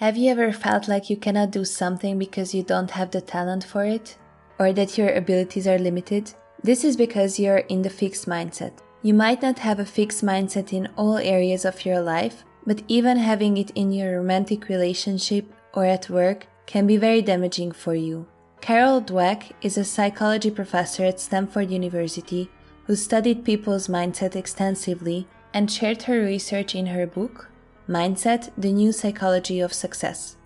Have you ever felt like you cannot do something because you don't have the talent for it? Or that your abilities are limited? This is because you're in the fixed mindset. You might not have a fixed mindset in all areas of your life, but even having it in your romantic relationship or at work can be very damaging for you. Carol Dweck is a psychology professor at Stanford University who studied people's mindset extensively and shared her research in her book, Mindset, the New Psychology of Success.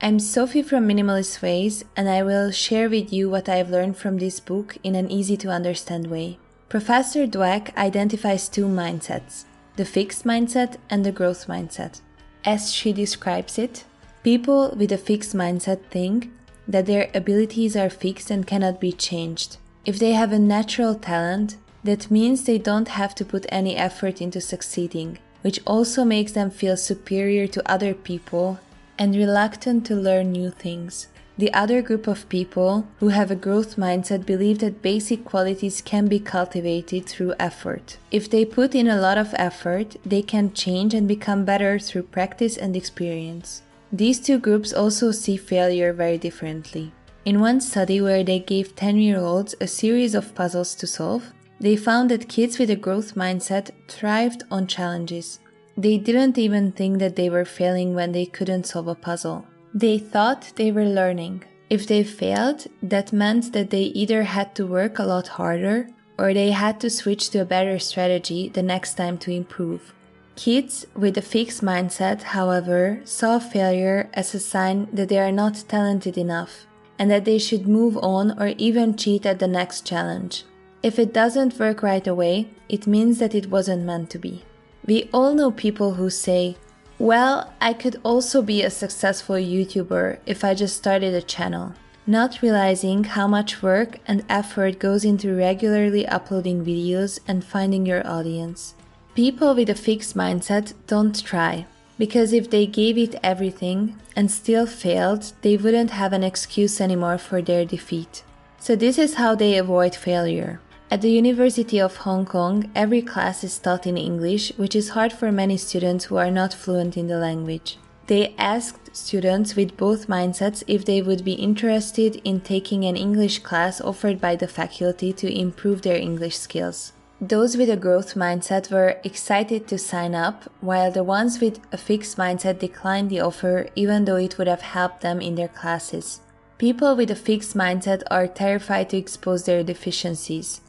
I'm Sophie from Minimalist Ways, and I will share with you what I've learned from this book in an easy-to-understand way. Professor Dweck identifies two mindsets, the fixed mindset and the growth mindset. As she describes it, people with a fixed mindset think that their abilities are fixed and cannot be changed. If they have a natural talent, that means they don't have to put any effort into succeeding, which also makes them feel superior to other people and reluctant to learn new things. The other group of people who have a growth mindset believe that basic qualities can be cultivated through effort. If they put in a lot of effort, they can change and become better through practice and experience. These two groups also see failure very differently. In one study where they gave 10-year-olds a series of puzzles to solve, they found that kids with a growth mindset thrived on challenges. They didn't even think that they were failing when they couldn't solve a puzzle. They thought they were learning. If they failed, that meant that they either had to work a lot harder or they had to switch to a better strategy the next time to improve. Kids with a fixed mindset, however, saw failure as a sign that they are not talented enough and that they should move on or even cheat at the next challenge. If it doesn't work right away, it means that it wasn't meant to be. We all know people who say, well, I could also be a successful YouTuber if I just started a channel, not realizing how much work and effort goes into regularly uploading videos and finding your audience. People with a fixed mindset don't try, because if they gave it everything and still failed, they wouldn't have an excuse anymore for their defeat. So this is how they avoid failure. At the University of Hong Kong, every class is taught in English, which is hard for many students who are not fluent in the language. They asked students with both mindsets if they would be interested in taking an English class offered by the faculty to improve their English skills. Those with a growth mindset were excited to sign up, while the ones with a fixed mindset declined the offer even though it would have helped them in their classes. People with a fixed mindset are terrified to expose their deficiencies.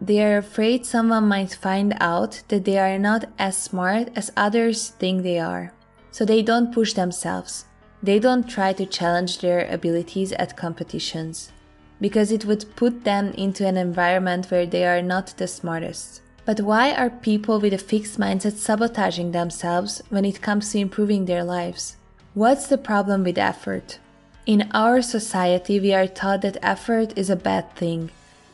They are afraid someone might find out that they are not as smart as others think they are. So they don't push themselves. They don't try to challenge their abilities at competitions, because it would put them into an environment where they are not the smartest. But why are people with a fixed mindset sabotaging themselves when it comes to improving their lives? What's the problem with effort? In our society, we are taught that effort is a bad thing,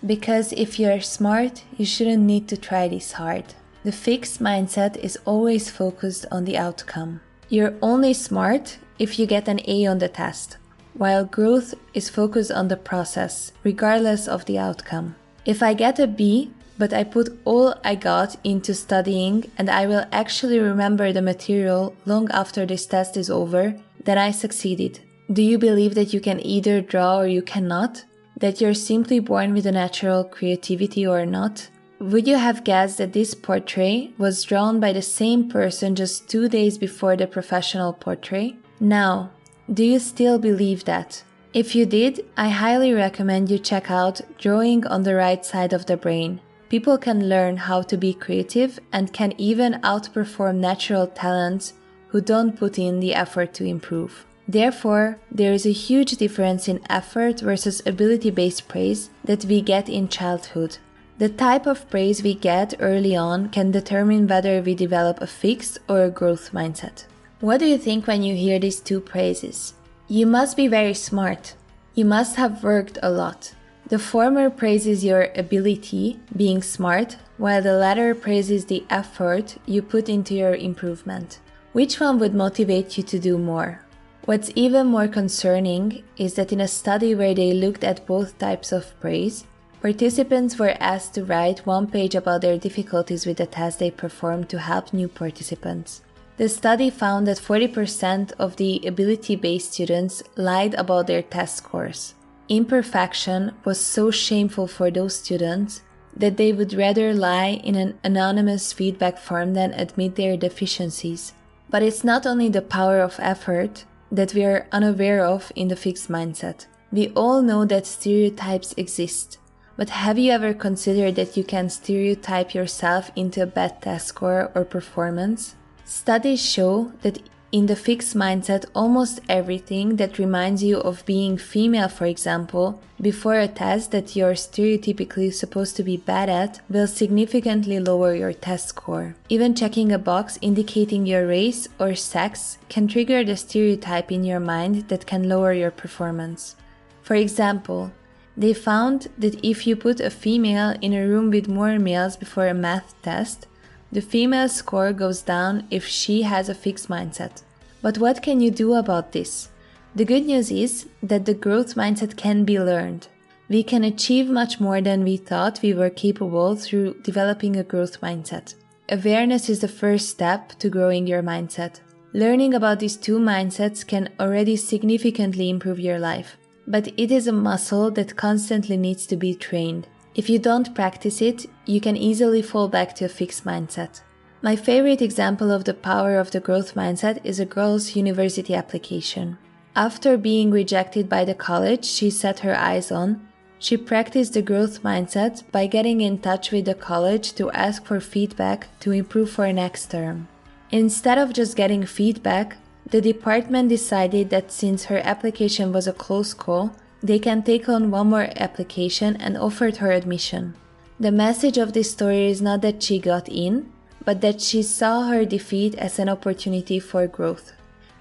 because if you're smart, you shouldn't need to try this hard. The fixed mindset is always focused on the outcome. You're only smart if you get an A on the test, while growth is focused on the process, regardless of the outcome. If I get a B, but I put all I got into studying and I will actually remember the material long after this test is over, then I succeeded. Do you believe that you can either draw or you cannot? That you're simply born with a natural creativity or not? Would you have guessed that this portrait was drawn by the same person just 2 days before the professional portrait? Now, do you still believe that? If you did, I highly recommend you check out Drawing on the Right Side of the Brain. People can learn how to be creative and can even outperform natural talents who don't put in the effort to improve. Therefore, there is a huge difference in effort versus ability-based praise that we get in childhood. The type of praise we get early on can determine whether we develop a fixed or a growth mindset. What do you think when you hear these two praises? You must be very smart. You must have worked a lot. The former praises your ability, being smart, while the latter praises the effort you put into your improvement. Which one would motivate you to do more? What's even more concerning is that in a study where they looked at both types of praise, participants were asked to write one page about their difficulties with the task they performed to help new participants. The study found that 40% of the ability-based students lied about their test scores. Imperfection was so shameful for those students that they would rather lie in an anonymous feedback form than admit their deficiencies. But it's not only the power of effort that we are unaware of in the fixed mindset. We all know that stereotypes exist, but have you ever considered that you can stereotype yourself into a bad test score or performance? Studies show that in the fixed mindset, almost everything that reminds you of being female, for example, before a test that you're stereotypically supposed to be bad at, will significantly lower your test score. Even checking a box indicating your race or sex can trigger the stereotype in your mind that can lower your performance. For example, they found that if you put a female in a room with more males before a math test, the female score goes down if she has a fixed mindset. But what can you do about this? The good news is that the growth mindset can be learned. We can achieve much more than we thought we were capable through developing a growth mindset. Awareness is the first step to growing your mindset. Learning about these two mindsets can already significantly improve your life. But it is a muscle that constantly needs to be trained. If you don't practice it, you can easily fall back to a fixed mindset. My favorite example of the power of the growth mindset is a girl's university application. After being rejected by the college she set her eyes on, she practiced the growth mindset by getting in touch with the college to ask for feedback to improve for next term. Instead of just getting feedback, the department decided that since her application was a close call, they can take on one more application and offered her admission. The message of this story is not that she got in, but that she saw her defeat as an opportunity for growth.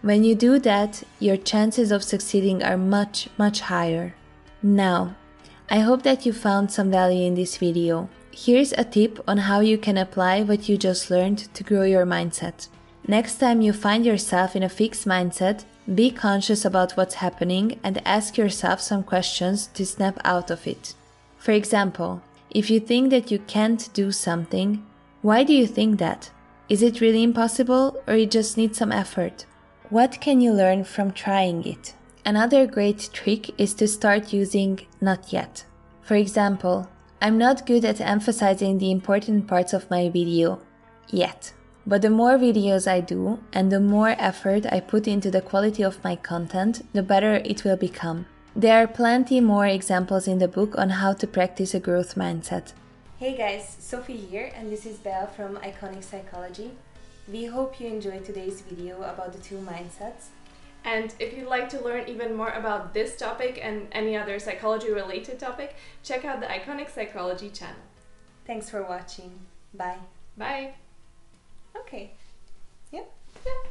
When you do that, your chances of succeeding are much, much higher. Now, I hope that you found some value in this video. Here's a tip on how you can apply what you just learned to grow your mindset. Next time you find yourself in a fixed mindset, be conscious about what's happening and ask yourself some questions to snap out of it. For example, if you think that you can't do something, why do you think that? Is it really impossible or you just need some effort? What can you learn from trying it? Another great trick is to start using "not yet." For example, I'm not good at emphasizing the important parts of my video yet. But the more videos I do and the more effort I put into the quality of my content, the better it will become. There are plenty more examples in the book on how to practice a growth mindset. Hey guys, Sophia here and this is Belle from ICONIQUE Psychology. We hope you enjoyed today's video about the two mindsets. And if you'd like to learn even more about this topic and any other psychology related topic, check out the ICONIQUE Psychology channel. Thanks for watching. Bye. Bye. Okay. Yep. Yeah.